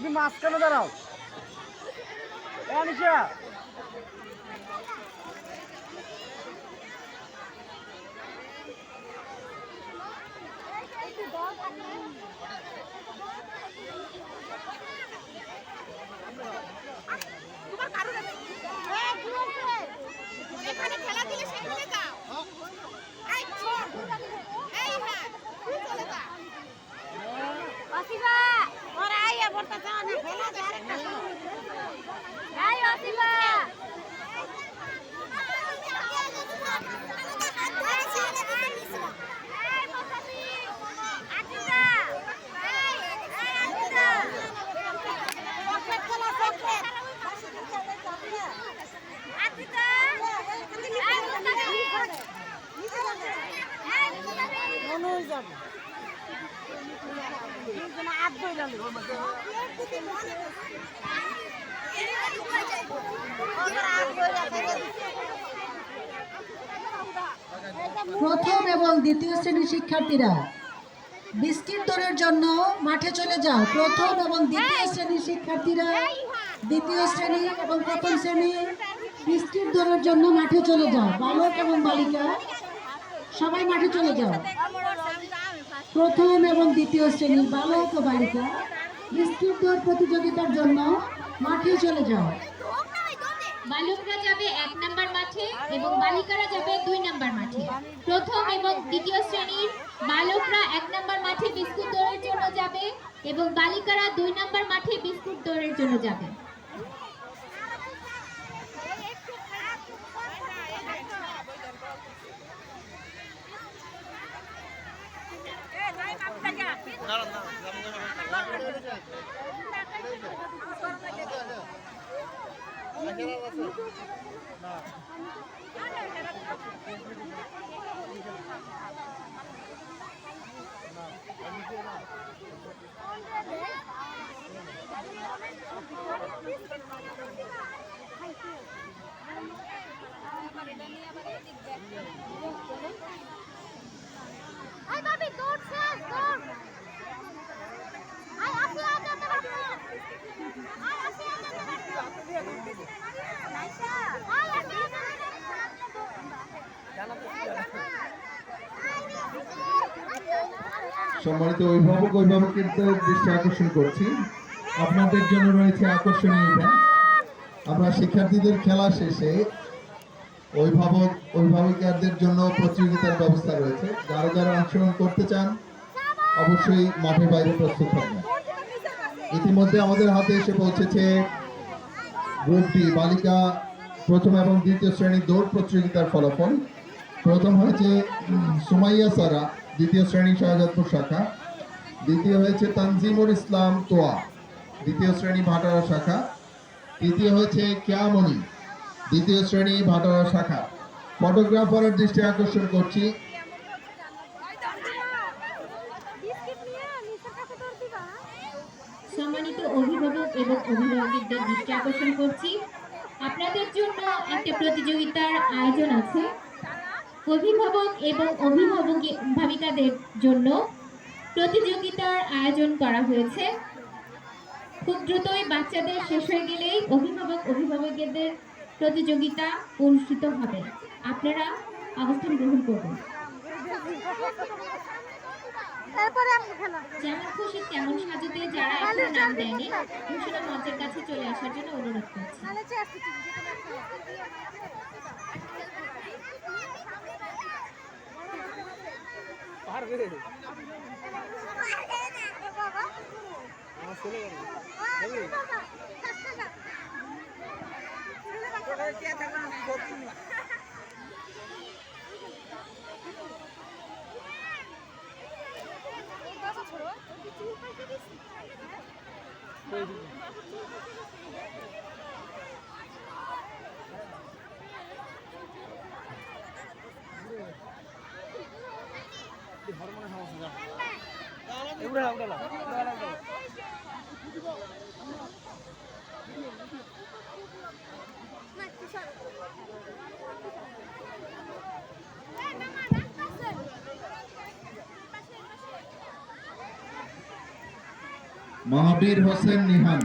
তুমি মাঝখানে দাঁড়াও। আনিশা এখানে খেলা দিলে সেখানে যাও। এই ছোট এই হ্যাঁ চলে যা আসিবা ওরা আইয়া বলতে চাও না খেলা দে আরেকটা এই আসিবা প্রথম এবং দ্বিতীয় শ্রেণীর শিক্ষার্থীরা বিস্কিট দৌড়ের জন্য মাঠে চলে যাও। প্রথম এবং দ্বিতীয় শ্রেণীর শিক্ষার্থীরা দ্বিতীয় শ্রেণী এবং প্রথম শ্রেণীর বিস্কিট দৌড়ের জন্য মাঠে চলে যাও। বালক এবং বালিকা সবাই মাঠে চলে যাও। প্রথম এবং দ্বিতীয় শ্রেণীর বালক ও বালিকা বিস্কিট দৌড় প্রতিযোগিতার জন্য মাঠে চলে যাও। বালকরা যাবে 1 নম্বর মাঠে এবং বালিকারা যাবে 2 নম্বর মাঠে। প্রথম এবং দ্বিতীয় শ্রেণীর বালকরা 1 নম্বর মাঠে বিস্কুট দৌড়ের জন্য যাবে এবং বালিকারা 2 নম্বর মাঠে বিস্কুট দৌড়ের জন্য যাবে। আই বাবি দৌড় শেষ দৌড় আই আসি আ যেতে পারবো আই আসি আ যেতে পারবো নাইসা আই আসি সম্মানিত অভিভাবক অভিভাবকদের দৃষ্টি আকর্ষণ করছি, আপনাদের জন্য রয়েছে আকর্ষণীয় ইভেন্ট। আমরা শিক্ষার্থীদের খেলা শেষে অভিভাবকদের জন্য প্রতিযোগিতার ব্যবস্থা রয়েছে। যারা যারা অংশগ্রহণ করতে চান অবশ্যই মাঠের বাইরে প্রস্তুত থাকবেন। ইতিমধ্যে আমাদের হাতে এসে পৌঁছেছে গ্রুপ ডি বালিকা প্রথম এবং দ্বিতীয় শ্রেণীর দৌড় প্রতিযোগিতার ফলাফল। প্রথম হয়েছে সুমাইয়া সারা, দ্বিতীয় শ্রেণী শাহজাদপুর শাখা। দ্বিতীয় হয়েছে তানজিমুল ইসলাম তোয়া, দ্বিতীয় শ্রেণী ভাটারা শাখা। তৃতীয় হয়েছে কেয়ামনি, দ্বিতীয় শ্রেণী ভাটারা শাখা। ফটোগ্রাফারের দৃষ্টি আকর্ষণ করছি, সম্মানিত অভিভাবক এবং অভিভাবকদের দৃষ্টি আকর্ষণ করছি, আপনাদের জন্য একটা প্রতিযোগিতার আয়োজন আছে। অভিভাবক এবং অভিভাবিকাদের জন্য প্রতিযোগিতার আয়োজন করা হয়েছে। খুব দ্রুতই বাচ্চাদের শেষ হয়ে গেলেই অভিভাবকদের প্রতিযোগিতা অনুষ্ঠিত হবে। আপনারা অবস্থান গ্রহণ করবেন। যেমন খুশি তেমন সাজতে যারা এখনো নাম দেয়নি ঘোষণা মঞ্চের কাছে চলে আসার জন্য অনুরোধ করছি। মাহাবীর হোসেন নিহান,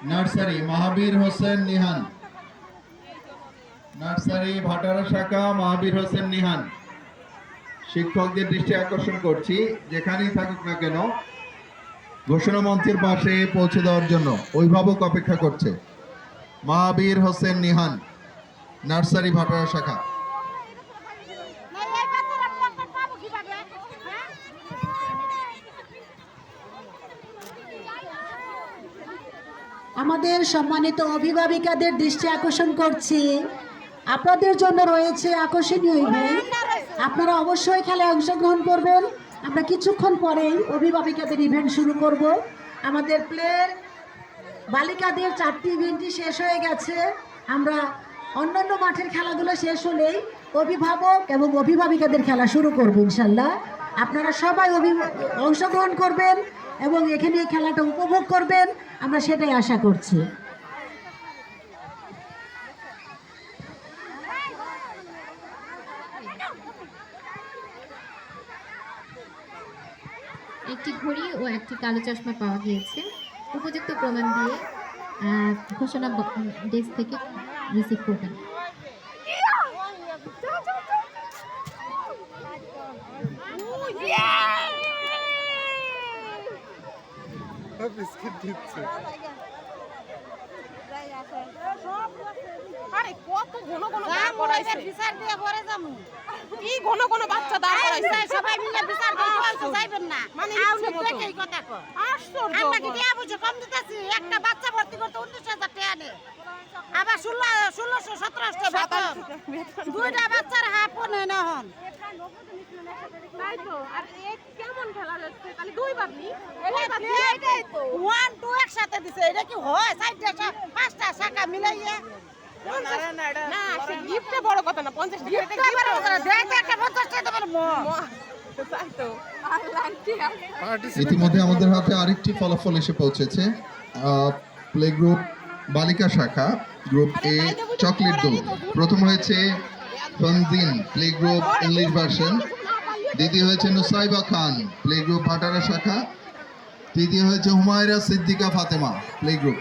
নার্সারি মাহাবীর হোসেন নিহান, নার্সারি ভাটারা শাখা মাহাবীর হোসেন নিহান। শিক্ষকদের দৃষ্টি আকর্ষণ করছি, যেখানেই থাকুক না কেন ঘোষণা মঞ্চের পাশে পৌঁছে দেওয়ার জন্য অভিভাবক অপেক্ষা করছে। মাহাবীর হোসেন নিহান, নার্সারি ভাটারা শাখা। আমাদের সম্মানিত অভিভাবিকাদের দৃষ্টি আকর্ষণ করছি, আপনাদের জন্য রয়েছে আকর্ষণীয় ইভেন্ট। আপনারা অবশ্যই খেলায় অংশগ্রহণ করবেন। আমরা কিছুক্ষণ পরেই অভিভাবিকাদের ইভেন্ট শুরু করব। আমাদের প্লেয়ার বালিকাদের 4টি ইভেন্টই শেষ হয়ে গেছে। আমরা অন্যান্য মাঠের খেলাধুলা শেষ হলেই অভিভাবক এবং অভিভাবিকাদের খেলা শুরু করব ইনশাল্লাহ। আপনারা সবাই অংশগ্রহণ করবেন এবং এখানে এই খেলাটা উপভোগ করবেন, আমরা সেটাই আশা করছি। একটি ঘড়ি ও একটি কালো চশমা পাওয়া গিয়েছে। উপযুক্ত প্রমাণ দিয়ে ঘোষণা ডেস্ক থেকে রিসিভ করবেন। বিস্কিট দিচ্ছে। আরে কত ঘন ঘন দাঁড় করাইছে, বিচার দিয়ে পরে যামু। কি ঘন ঘন বাচ্চা দাঁড় করাইছে, সবাই মিলে বিচার দিয়ে কইছো যাইবেন না, মানে আউনি দেখে এই কথা কো। আশ্চর্য, আমরা কি দিয়া বুঝে কম দিতেছি? একটা বাচ্চা ভর্তি করতে 19,000 টাকা নেয়, আবার 1600-1700 বেতন, দুইটা বাচ্চার হাফও নেয় না হন। তাই তো, আর এই কেমন খেলা যাচ্ছে? খালি দুই বাবলি, এইটাই তো 1 2 একসাথে দিছে। এটা কি হয়? 4টা 5টা শাখা মিলাইয়া না, সে গিফটে বড় কথা না, 50 গিফটে বড় কথা না, দেখতে একটা 50 টাকা দেবেন তাই তো। ইতিমধ্যে আমাদের হাতে আরেকটি ফলাফল এসে পৌঁছেছে। প্লে গ্রুপ বালিকা শাখা গ্রুপ এ চকলেট দৌড় প্রথম হয়েছে ফনজিন প্লে গ্রুপ ইংলিশ ভার্সন, দ্বিতীয় হয়েছে নুসাইবা খান প্লে গ্রুপ ভাটারা শাখা, তৃতীয় হয়েছে হুমায়রা সিদ্দিকা ফাতেমা প্লে গ্রুপ।